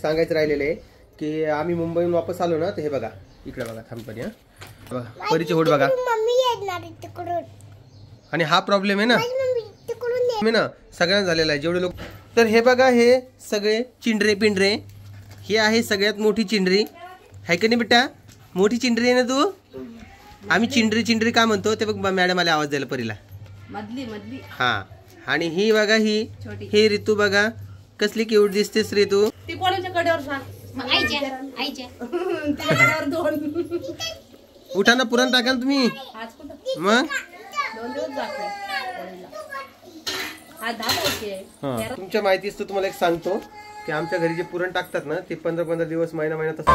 सांगायचं राहिलेलं आहे की आम्ही मुंबईहून वापस आलो ना, तर हे बघा इकडे बघा, थांबपणी हा बघा परीचे होड बघा. आणि हा प्रॉब्लेम आहे ना सगळ्यांना झालेला आहे जेवढे लोक. तर हे बघा हे सगळे चिंडरे पिंडरे, हे आहे सगळ्यात मोठी चिंडरी आहे का नाही बेटा? मोठी चिंडरी आहे ना तू. आम्ही चिंडरी चिंडरी का म्हणतो ते बघ मॅडम आले आवाज द्यायला परीला. मधली मधली हा. आणि ही बघा ही ऋतू बघा कसली क्यूट दिसतेस ऋतू. ती कोणाच्या कडेवर सांग. उठा ना पुरण टाकाल तुम्ही. मग तुमच्या माहितीच तर तुम्हाला एक सांगतो की आमच्या घरी जे पुरण टाकतात ना ते 15-15 दिवस महिना तसं.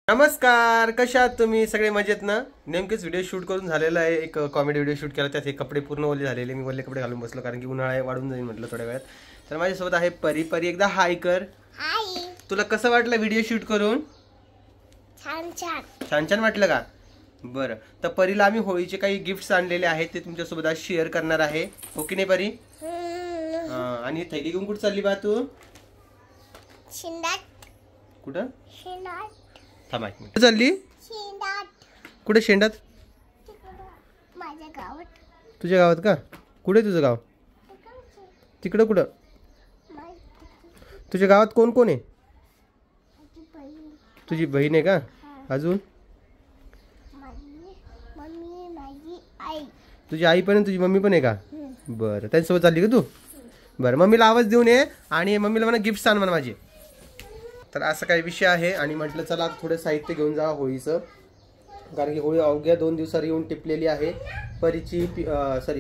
नमस्कार, कशा आहात तुम्ही? सगळे मजेत ना? नेमकेच व्हिडिओ शूट करून झालेला आहे, एक कॉमेडी व्हिडिओ शूट केला. त्यात हे कपडे पूर्ण ओले झालेले, मी ओले कपडे घालून बसलो कारण की उन्हाळा वाढून जाईल म्हटलं थोड्या वेळात. तर माझ्यासोबत आहे परी. परी एकदा हाय कर. तुला कसं वाटलं व्हिडिओ शूट करून? छान छान छान छान वाटलं का? बरं, तर परीला आम्ही होळीचे काही गिफ्ट्स आणलेले आहेत ते तुमच्यासोबत आज शेअर करणार आहे. हो की नाही परी? आणि थैली घेऊन कुठं चालली बा तू? कुठं थांबा एक मिनिट. चालली कुठे? शेंडात? तुझ्या गावात का? कुठे तुझं गाव? तिकडं कुठं? तुझ्या गावात कोण कोण आहे? तुझी बहीण आहे का? अजून तुझी आई पण तुझी मम्मी पण आहे का? बरं, त्यांच्यासोबत चालली का तू? बरं, मम्मीला आवाज देऊन ये आणि मम्मीला म्हणा गिफ्ट आण म्हणा माझे. तर असा काही विषय आहे आणि म्हटलं चला थोडं साहित्य घेऊन जा होळीचं, कारण की होळी अवघ्या 2 दिवसावर येऊन टिपलेली आहे. परीची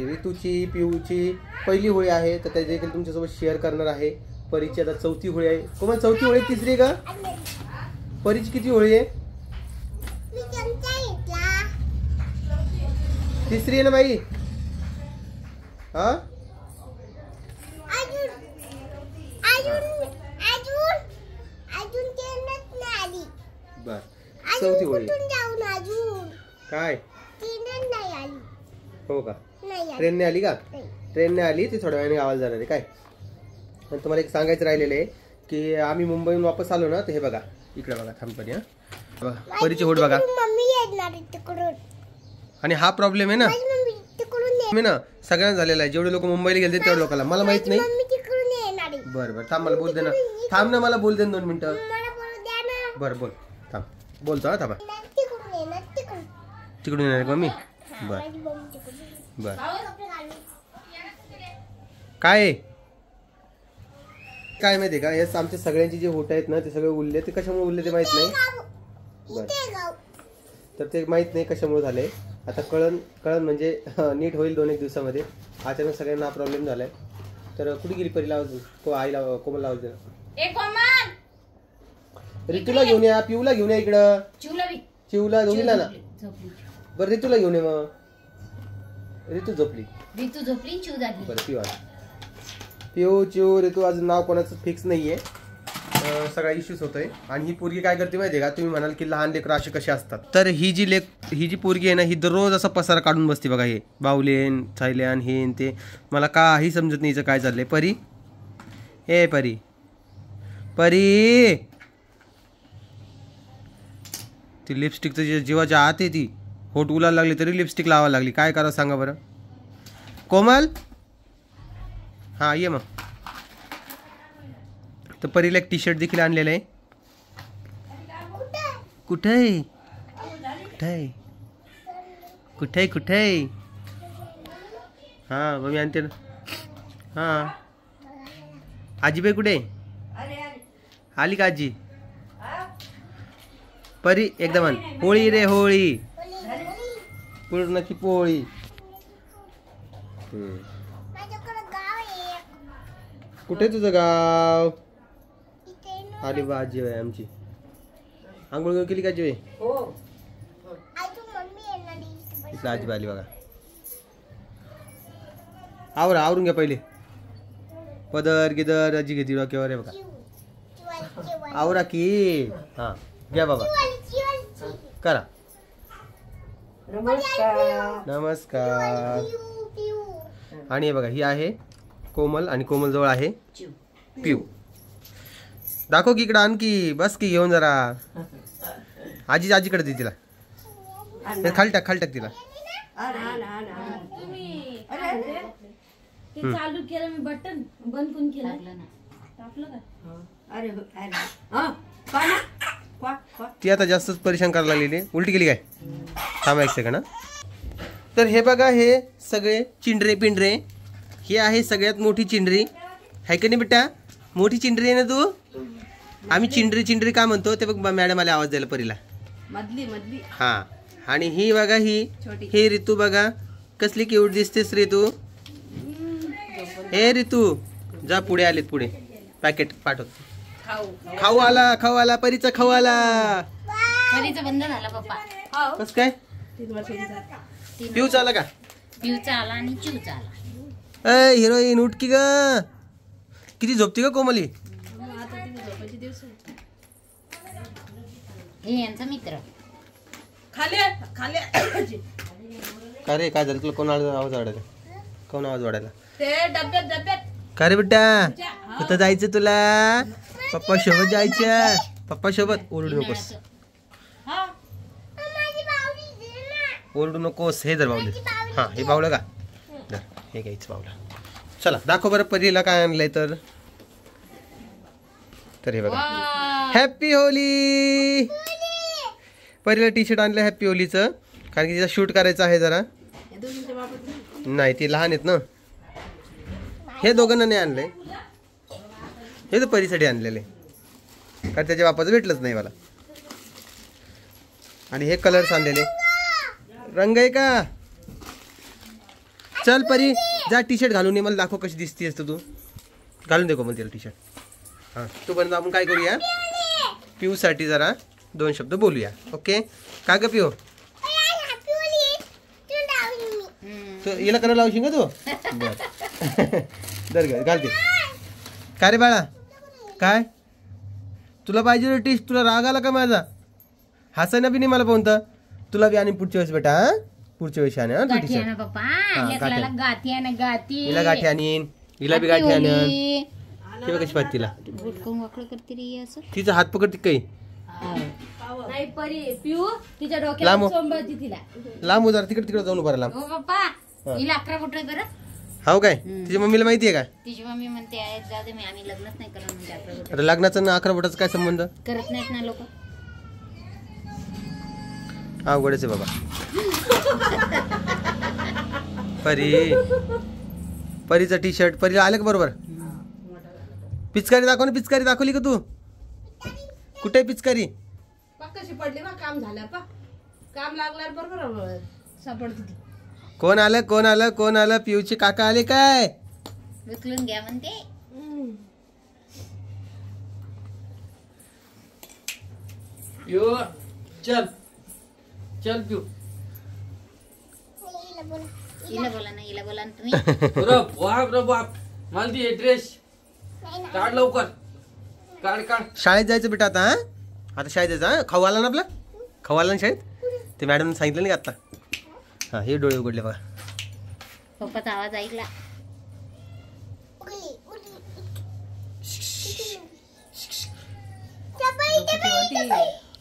ऋतूची पिऊची पहिली होळी आहे, तर त्या देखील तुमच्यासोबत शेअर करणार आहे. परीची आता 4थी होळी आहे. कोमल 4थी होळी 3री आहे का? परीची किती होळी आहे? 3री आहे ना बाई? हा बर, 4थी होळी काय? हो का? ट्रेनने आली का? ट्रेनने आली, ती थोड्या वेळाने गावाला जाणार आहे काय. आणि तुम्हाला एक सांगायचं राहिलेलं आहे की आम्ही मुंबईहून वापस आलो ना, तर हे बघा इकडे बघा, थांबपणी हा बघा परीचे होड बघा. आणि हा प्रॉब्लेम आहे ना सगळ्यांना झालेला आहे जेवढे लोक मुंबईला गेले तेवढ्या लोकांना. मला माहित नाही. बरं बरं थांब, मला बोल दे ना. थांब ना, मला बोल दे 2 मिनिटं. बरं बोल, थांब बोलतो हा. थांबा, तिकडून येणार मम्मी? बर बर. काय काय माहितीये का, हेच आमच्या सगळ्यांची जे होट आहेत ना ते सगळे उरले. ते कशामुळे उरले ते माहित नाही. बर, तर ते माहित नाही कशामुळे झाले. आता कळण म्हणजे नीट होईल 2-1 दिवसामध्ये. अचानक सगळ्यांना प्रॉब्लेम झालाय. तर कुठे गेली परीला आवाज? आईला कोमलला आवाज दिला. ऋतूला घेऊन या, पिऊला घेऊन या इकडं. चिवला दोघीला ना. बरं ऋतूला घेऊन ये मग. ऋतू झोपली. बरं पिऊ चिव ऋतू अजून नाव कोणाचं फिक्स नाहीये. सगळा इश्यूज होतोय. आणि ही पोरगी काय करते माहितीये का? तुम्ही म्हणाल की लहान लेकरं असे कसे असतात, तर ही जी पोरगी आहे ना ही दररोज असा पसारा काढून बसते बघा. हे बावलेन थायलँड हे ते, मला काही समजत नाही काय चाललंय. परी ए परी परी, ती लिपस्टिक तर जीवाच्या आत आहे. ती होट उलायला लागली तरी लिपस्टिक लावायला लागली. काय करा सांगा बरं. कोमल हा ये मग. तर परीला एक टी-शर्ट देखील आणलेलं आहे. कुठे कुठे कुठे कुठे? हा मग मी आणते ना. हा आजीबाई कुठे? आली का आजी? परी एकदम म्हण होळी रे होळी, पूर्णाची पोळी. कुठे तुझं गाव? आली बा आजी आहे आमची. आंघोळ केली का आजी? इथं आजी आली बघा. आवरून घ्या पहिले. पदर गिदर आजी घेतली डोक्यावर आहे बघा. आवरा की. हा घ्या बाबा करा. नमस्कार. आणि हे बघा ही आहे कोमल आणि कोमल जवळ आहे पिऊ. दाखव की इकडं आणखी बस की घेऊन जरा. आजीकडे दे तिला. खाली टाक तिला. चालू केलं मी बटन बंद कोण केलं टाकलं का? ती आता जास्तच परेशान करायला लागलेली. उलटी केली काय? थांबा एक सेकंड. तर हे बघा हे सगळे चिंडरे पिंडरे. ही आहे सगळ्यात मोठी चिंडरी आहे का नाही बेटा? मोठी चिंडरी आहे ना तू? आम्ही चिंडरी का म्हणतो ते बघ मॅडम आले आवाज द्यायला परीला. मधली हा. आणि ही बघा ही ऋतू बघा कसली क्यूट दिसतेस ऋतू. हे ऋतू जा पुढे आलेत पुढे. पॅकेट पाठवतो. खाऊ आला परीचा खाऊ आला. परीचा बंद झाला पप्पा. कस काय? पिऊचा आला का? पिऊचा आला आणि चिऊचा आला. हिरोईन उठकी ग. किती झोपती ग कोमली. हे यांचा मित्र. का रे काय झालं तुला? कोण आवाज वाढायला? का रे बेटा कुठं जायचं तुला? पप्पा सोबत जायचं. पप्पा सोबत. ओरडू नकोस. हे जर बावले. हा हे बावलं का? हे घ्यायचं बावलं. चला दाखव बरं परीला काय आणलंय. तर हे बघा हॅपी होली. परीला टी शर्ट आणलं हॅपी होलीचं कारण की तिचा शूट करायचं आहे जरा. नाही ती लहान आहेत ना. हे दोघांना नाही आणलंय. हे तर परीसाठी आणलेले कारण त्याच्या बापाचं भेटलंच नाही मला. आणि हे कलर्स आणलेले. रंग आहे का? चल परी जा टी शर्ट घालून ये. मला दाखव कशी दिसती असतं तू. घालून दे कोमल तिला टी शर्ट. हां तू पण आपण काय करूया पिऊसाठी जरा 2 शब्द बोलूया. ओके का ग पिऊ? तू हिला करायला लावशील का तू? बर घालते. काय रे बाळा काय तुला पाहिजे रे टीश? तुला राग आला का माझा? हसायला बी नाही मला कोणतं. तुला बी आणि पुढच्या वेळेस बेटा. पुढच्या वेळेस आण तू टी शर्ट. हिला गाठी आणीन. हिला बी गाठी आणन. किंवा कशी पाहत तिला तिचा हात पकडते काही लांब जरा तिकडे जाऊन उभा लांब. हो काय तिच्या मम्मीला माहितीये का? तिची मम्मी म्हणते जाऊ दे आम्ही लग्नच नाही करणार म्हणजे 11 बोट. आता लग्नाचा ना 11 बोटाचा काय संबंध? करत नाहीत ना लोक. अवघडच आहे बाबा. परीचा टी शर्ट परीला आलं का बरोबर? पिचकारी दाखव ना. पिचकारी दाखवली का तू? कुठे पिचकारी? कशी पडली ना काम झालं पा. काम लागल्यावर बरोबर सापडते. कोण आलं? पिऊचे काका आले काय? उचलून घ्या म्हणते. चल पिऊ. हिला बोला ना तुम्ही. बाप मला ती ड्रेस काढ लवकर. काढ. शाळेत जायचं बेटा आता. आता शाळेत जायचं. खाऊ आला ना आपला? खाऊ आला ना शाळेत? ते मॅडम सांगितलं नाही आता. हा हे डोळे उघडले बघा. पप्पाचा आवाज ऐकला.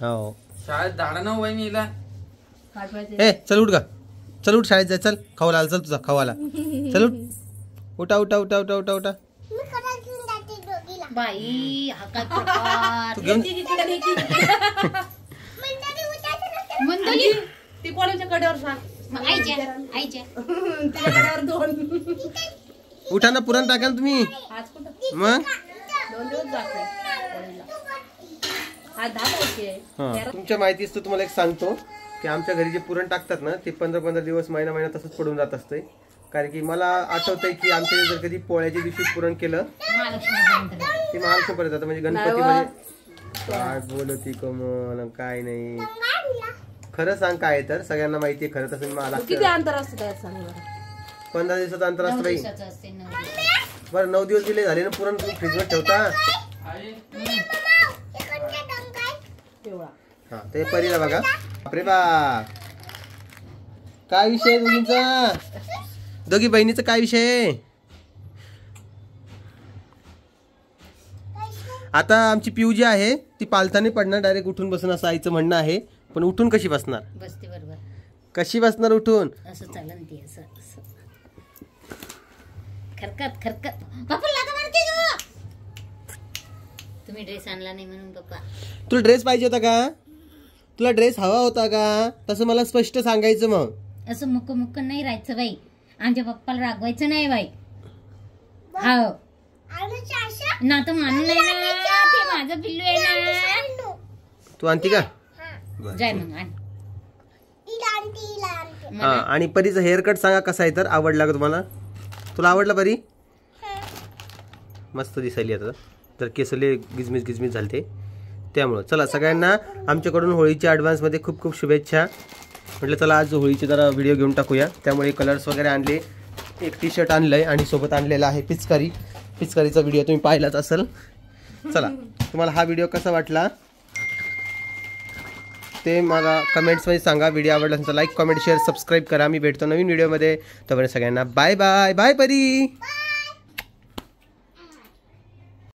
हो शाळेत धाडा ना वहिनीला. ए चल उठ का. चल उठ शाळेत जाय. चल खावाला आला. चल तुझा खावाला. चल उठ. उठा. बाई हा काय प्रकार. तू घेऊन मंडळी ती कोणाच्या कडेवर सांग. आईच्या तिच्या कडेवर 2 उठा ना. पुरण टाका ना तुम्ही. आज कुठं मग 2 दिवस जाते. आज 10 दिवस. तुमच्या माहितीच तर तुम्हाला एक सांगतो की आमच्या घरी जे पुरण टाकतात ना ते 15-15 दिवस महिना तसंच पडून जात असते. कारण की मला आठवतंय की आमच्या जर कधी पोळ्याच्या दिवशी पुरण केलं ते महालक्ष्मीपर्यंत जातं. म्हणजे गणपती मध्ये काय बोलती कमल काय नाही. खरं सांग काय तर सगळ्यांना माहितीये खरं तसं मला किती अंतर असतं काय सांग. 15 दिवसाचं अंतर असतं बाई. 9 दिवसाचं असते. 9 दिवस. बरं 9 दिवस दिले झाले ना पुरण तुम्ही फ्रीजवर ठेवता. एवढा हा ते परीला बघा. बापरे बा काय विषय आहे दोघींचा? दोघी बहिणीचा काय विषय आहे? आता आमची पिऊ जी आहे ती पालथाने पडणार, डायरेक्ट उठून बसून असं आईचं म्हणणं आहे. पण उठून कशी बसणार? बसते बरोबर. कशी बसणार उठून? असं चालन ती असं असं. खरकत खरकत. पप्पा लागा मारते गं. तुम्ही ड्रेस आणला नाही म्हणून पप्पा. तुला ड्रेस पाहिजे होता का? तुला ड्रेस हवा होता का? तसं मला स्पष्ट सांगायचं. मग असं मुक्क मुक्क नाही राहायचं बाई. आमच्या पप्पाला रागवायचं नाही बाई. हो ना, तर मानू नाही ना, ते माझं पिल्लू आहे ना. तू आणती का? जाय मग आण. हा, आणि परीचं हेअर कट सांगा कसा आहे, तर आवडला का तुम्हाला? तुला आवडला परी? मस्त दिसायली आता, तर केसले गिजमिज गिजमिज झालते त्यामुळं. चला सगळ्यांना आमच्याकडून होळीच्या ॲडव्हान्समध्ये खूप खूप शुभेच्छा. म्हटलं चला आज होळीचे जरा व्हिडिओ घेऊन टाकूया. त्यामुळे कलर्स वगैरे आणले, एक टी शर्ट आणलं आहे आणि सोबत आणलेला आहे पिचकारी. पिचकारीचा व्हिडिओ तुम्ही पाहिलाच असेल. चला, तुम्हाला हा व्हिडिओ कसा वाटला ते मला कमेंट्समध्ये सांगा. व्हिडिओ आवडला असेल तर लाईक, कमेंट, शेअर, सबस्क्राईब करा. मी भेटतो नवीन व्हिडिओमध्ये. तोपर्यंत सगळ्यांना बाय बाय. बाय परी.